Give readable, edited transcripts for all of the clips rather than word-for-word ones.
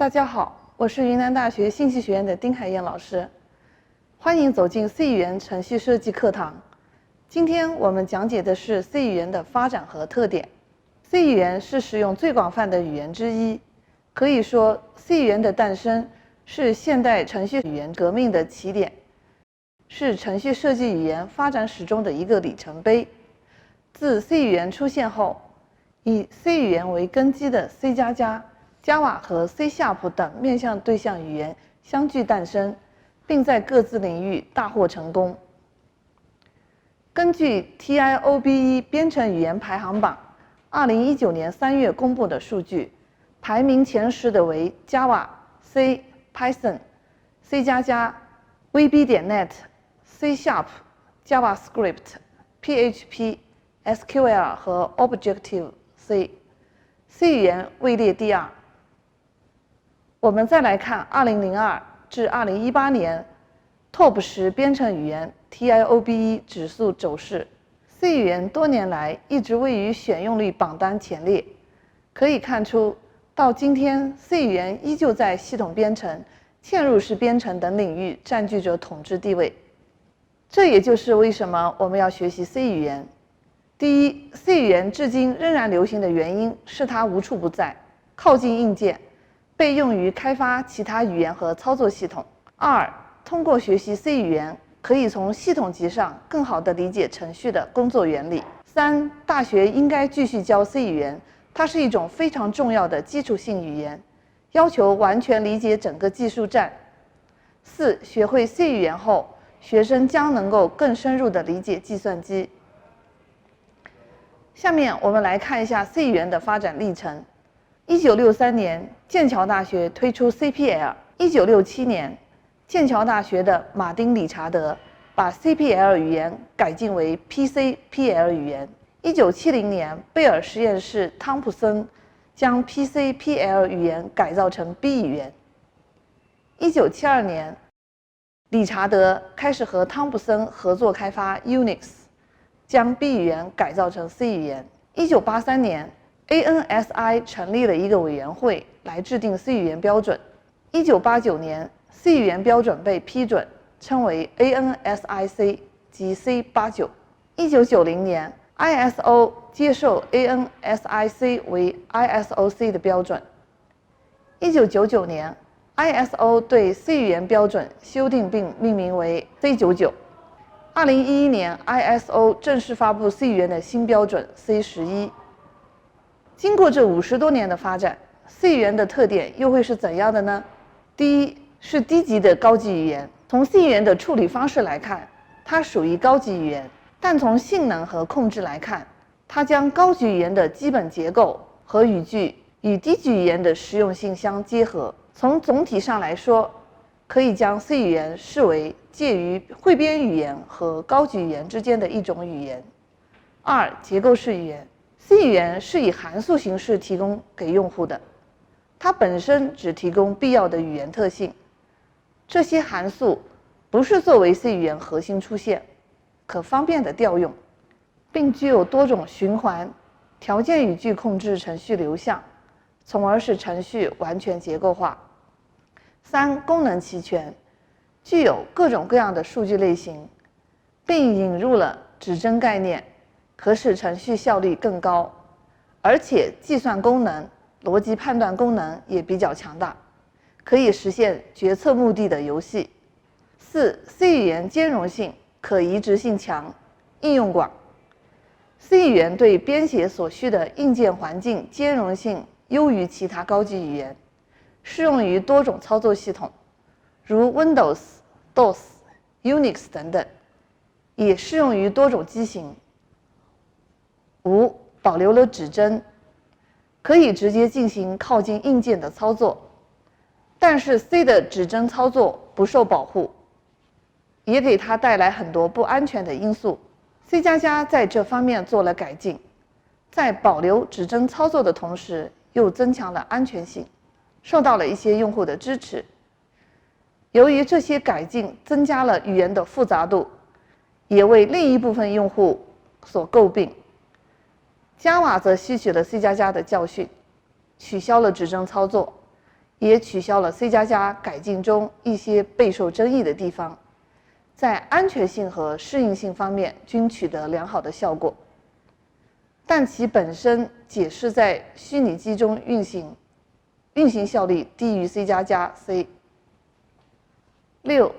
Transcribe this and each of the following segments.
大家好，我是云南大学信息学院的丁海燕老师，欢迎走进 C 语言程序设计课堂。今天我们讲解的是 C 语言的发展和特点。C 语言是使用最广泛的语言之一，可以说 C 语言的诞生是现代程序语言革命的起点，是程序设计语言发展史中的一个里程碑。自 C 语言出现后，以 C 语言为根基的 C++、Java 和 C# 等面向对象语言相继诞生，并在各自领域大获成功。根据 TIOBE 编程语言排行榜2019年3月公布的数据，排名前10的为 Java、C、Python、C++、VB.NET、C#、JavaScript、PHP、SQL 和 Objective-C。C 语言位列第2。我们再来看2002至2018年 Top 10编程语言 TIOBE 指数走势。C 语言多年来一直位于选用率榜单前列，可以看出，到今天 C 语言依旧在系统编程、嵌入式编程等领域占据着统治地位。这也就是为什么我们要学习 C 语言。第一， C 语言至今仍然流行的原因是它无处不在，靠近硬件，被用于开发其他语言和操作系统。2. 通过学习 C 语言，可以从系统级上更好地理解程序的工作原理。3. 大学应该继续教 C 语言，它是一种非常重要的基础性语言，要求完全理解整个技术栈。4. 学会 C 语言后，学生将能够更深入地理解计算机。下面我们来看一下 C 语言的发展历程。1963年，剑桥大学推出 CPL。1967年，剑桥大学的马丁·理查德把 CPL 语言改进为 PC-PL 语言。1970年，贝尔实验室汤普森将 PC-PL 语言改造成 B 语言。1972年，理查德开始和汤普森合作开发 Unix， 将 B 语言改造成 C 语言。1983年，ANSI 成立了一个委员会来制定 C 语言标准。1989年 ，C 语言标准被批准，称为 ANSIC 及 C89。1990年 ，ISO 接受 ANSIC 为 ISOC 的标准。1999年 ，ISO 对 C 语言标准修订并命名为 C99。2011年 ，ISO 正式发布 C 语言的新标准 C11。经过这50多年的发展 ，C 语言的特点又会是怎样的呢？第一，是低级的高级语言。从 C 语言的处理方式来看，它属于高级语言，但从性能和控制来看，它将高级语言的基本结构和语句与低级语言的实用性相结合。从总体上来说，可以将 C 语言视为介于汇编语言和高级语言之间的一种语言。2. 结构式语言。C 语言是以函数形式提供给用户的，它本身只提供必要的语言特性。这些函数不是作为 C 语言核心出现，可方便的调用，并具有多种循环、条件语句控制程序流向，从而使程序完全结构化。3. 功能齐全，具有各种各样的数据类型，并引入了指针概念，可使程序效率更高，而且计算功能、逻辑判断功能也比较强大，可以实现决策目的的游戏。4. C 语言兼容性、可移植性强，应用广。C 语言对编写所需的硬件环境兼容性优于其他高级语言，适用于多种操作系统，如 Windows、DOS、Unix 等等，也适用于多种机型。5. 保留了指针，可以直接进行靠近硬件的操作，但是 C 的指针操作不受保护，也给它带来很多不安全的因素。C++ 在这方面做了改进，在保留指针操作的同时，又增强了安全性，受到了一些用户的支持。由于这些改进增加了语言的复杂度，也为另一部分用户所诟病。Java 则吸取了 C++ 的教训，取消了指针操作，也取消了 C++ 改进中一些备受争议的地方，在安全性和适应性方面均取得良好的效果，但其本身解释在虚拟机中运行效率低于 C++、C。6.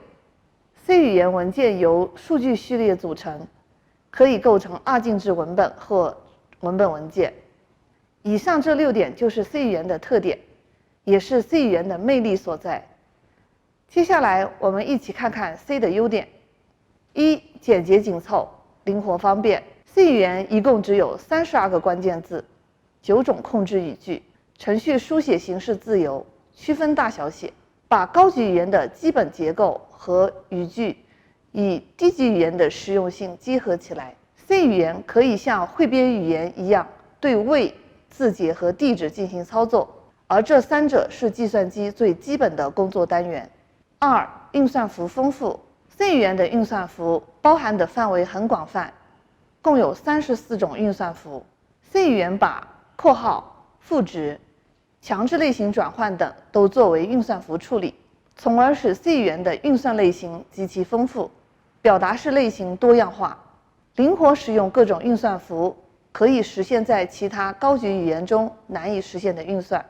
C 语言文件由数据序列组成，可以构成二进制文本或文本文件。以上这6点就是 C 语言的特点，也是 C 语言的魅力所在。接下来我们一起看看 C 的优点。1. 简洁紧凑，灵活方便。C 语言一共只有32个关键字，9种控制语句，程序书写形式自由，区分大小写，把高级语言的基本结构和语句与低级语言的实用性结合起来。C 语言可以像汇编语言一样对位、字节和地址进行操作，而这3者是计算机最基本的工作单元。2. 运算符丰富。C 语言的运算符包含的范围很广泛，共有34种运算符。C 语言把括号、赋值、强制类型转换等都作为运算符处理，从而使 C 语言的运算类型极其丰富，表达式类型多样化，灵活使用各种运算符，可以实现在其他高级语言中难以实现的运算。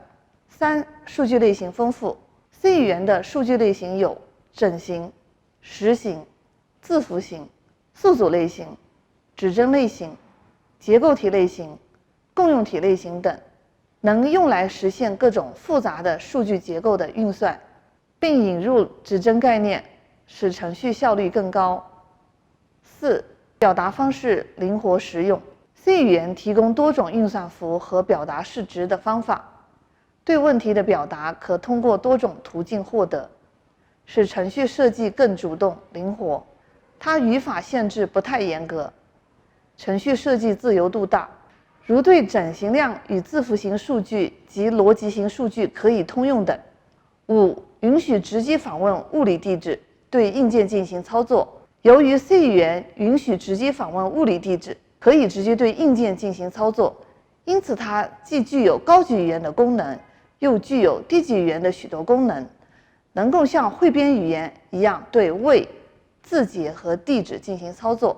3. 数据类型丰富。C 语言的数据类型有整型、实型、字符型、素组类型、指针类型、结构体类型、共用体类型等，能用来实现各种复杂的数据结构的运算，并引入指针概念，使程序效率更高。4. 表达方式灵活实用。C 语言提供多种运算符和表达式值的方法，对问题的表达可通过多种途径获得，使程序设计更主动灵活。它语法限制不太严格，程序设计自由度大，如对整形量与字符型数据及逻辑型数据可以通用等。5. 允许直接访问物理地址，对硬件进行操作。由于 C 语言允许直接访问物理地址，可以直接对硬件进行操作，因此它既具有高级语言的功能，又具有低级语言的许多功能，能够像汇编语言一样对位、字节和地址进行操作，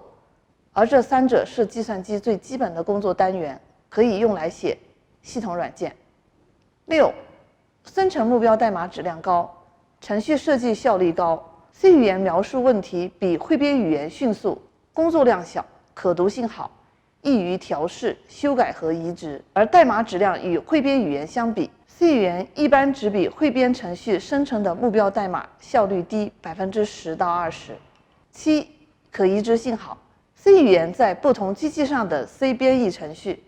而这3者是计算机最基本的工作单元，可以用来写系统软件。6. 生成目标代码质量高，程序设计效率高。C 语言描述问题比汇编语言迅速，工作量小，可读性好，易于调试、修改和移植。而代码质量与汇编语言相比， C 语言一般只比汇编程序生成的目标代码效率低10%到20%。7. 可移植性好。C 语言在不同机器上的 C 编译程序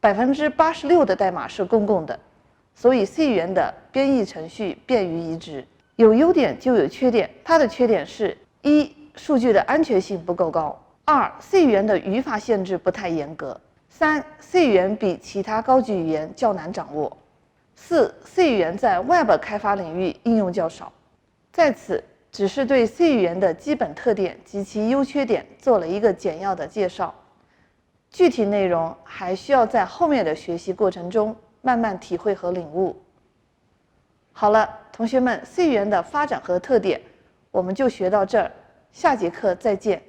，86%的代码是公共的，所以 C 语言的编译程序便于移植。有优点就有缺点，它的缺点是：1. 数据的安全性不够高；2. C 语言的语法限制不太严格；3. C 语言比其他高级语言较难掌握；4. C 语言在 Web 开发领域应用较少。在此只是对 C 语言的基本特点及其优缺点做了一个简要的介绍，具体内容还需要在后面的学习过程中慢慢体会和领悟。好了，同学们， C 语言的发展和特点我们就学到这儿，下节课再见。